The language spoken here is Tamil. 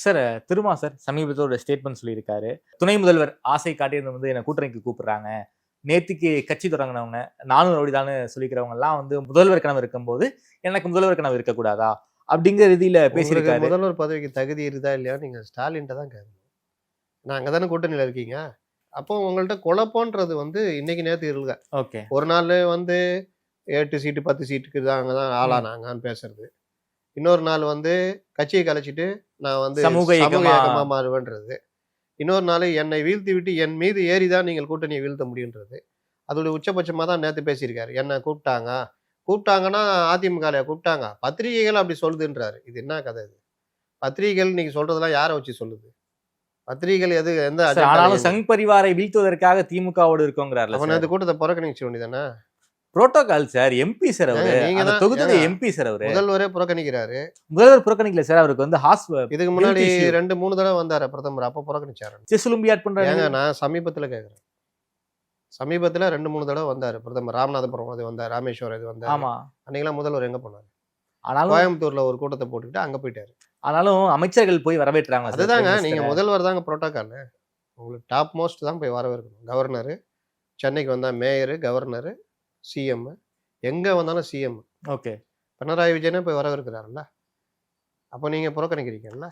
சார் திருமா சார் சமீபத்துல ஒரு ஸ்டேட்மெண்ட் சொல்லியிருக்காரு. துணை முதல்வர் ஆசை காட்டியிருந்தது வந்து என்ன கூட்டணிக்கு கூப்பிடுறாங்க. நேத்திக்கு கட்சி தொடங்குனவங்க, நானும் ரவுடிதான்னு சொல்லிக்கிறவங்க எல்லாம் வந்து முதல்வர் கனவு இருக்கும்போது, எனக்கு முதல்வர் கனவு இருக்கக்கூடாதா? அப்படிங்கிற ரீதியில உங்களுக்கு பேசியிருக்காரு. முதல்வர் பதவிக்கு தகுதி இருக்குதா இல்லையா நீங்க ஸ்டாலின்ட்ட தான் கேட்கணும். நான் அங்க தானே கூட்டணியில இருக்கீங்க. அப்போ உங்கள்ட்ட குழப்பம்ன்றது வந்து இன்னைக்கு நேத்து இல்ல. ஓகே. ஒரு நாள் வந்து 8 சீட்டு 10 சீட்டுக்கு தாங்க தான் ம். ஆளானாங்கன்னு பேசுறது. இன்னொரு நாள் வந்து கட்சிய கலைச்சிட்டு நான் வந்து சமூக சமூக இயக்கமா இயக்கமா மாறுவேன்றது. இன்னொரு நாள் என்னை வீழ்த்தி விட்டு என் மீது ஏறி தான் நீங்கள் கூட்டணிய வீழ்த்த முடியுன்றது. அதோட உச்சபட்சமா தான் நேத்து பேசியிருக்காரு. என்ன கூப்பிட்டாங்க. கூப்பிட்டாங்கன்னா அதிமுகலயா கூப்பிட்டாங்க. பத்திரிகைகள் அப்படி சொல்லுதுன்றாரு. இது என்ன கதை இது? பத்திரிகைகள் நீங்க சொல்றதெல்லாம் யார வச்சு சொல்லுது? பத்திரிகைகள் எந்த சார் அஜெண்டால ஆனாலும் இயங்குது? சங் பரிவாரை வீழ்த்துவதற்காக திமுகவோடு இருக்கோங்கிறார்ல அப்ப சார். நேத்து கூட்டத்த புறக்கணிக்க வேண்டியதானே? Protocol sir. எம்பி சார் அவரு. நீங்க அந்த தான் தொகுதியோட ஏங்க எம்பி சார் அவரு. முதல்வரே புறக்கணிக்கிறாரு. முதல்வர் புறக்கணிக்கல சார். அவருக்கு வந்து இதுக்கு ஹெல்த் முன்னாடி இஷ்யூ. 2, 3 தடவ வந்தாரே பிரதமர். அப்ப புறக்கணிச்சாரா? செஸ் ஒலிம்பியாட் பண்ற ஏங்க நிகழ்வு. நான் சமீபத்தில கேட்கிறேன். சமீபத்தில 2, 3 தடவ வந்தாரு பிரதமர். ராமநாதபுரம் அது வந்தாரு. ராமேஸ்வரம் இது வந்தாரு. ஆமா. அன்னைக்கெல்லாம் முதல்வர் எங்க போனாரு? ஆனாலும் கோயம்புத்தூர்ல ஒரு கூட்டத்த போட்டுக்கிட்டு அங்க போயிட்டாரு. ஆனாலும் அமைச்சர்கள் போய் வரவேற்றாங்களா சார் அதுதாங்க பிரைம் நீங்க மினிஸ்டர? முதல்வர் தாங்க புரோட்டோகாலு. உங்களுக்கு டாப் மோஸ்ட் தான் போய் வரவேற்கணும். கவர்னரு, சென்னைக்கு வந்தா மேயரு, கவர்னரு, சிஎம் எங்க வந்தாலும் சிஎம். ஓகே. பினராயி விஜயனே போய் வரவேற்கிறாருல்ல. அப்ப நீங்க புறக்கணிக்கிறீங்கல்ல.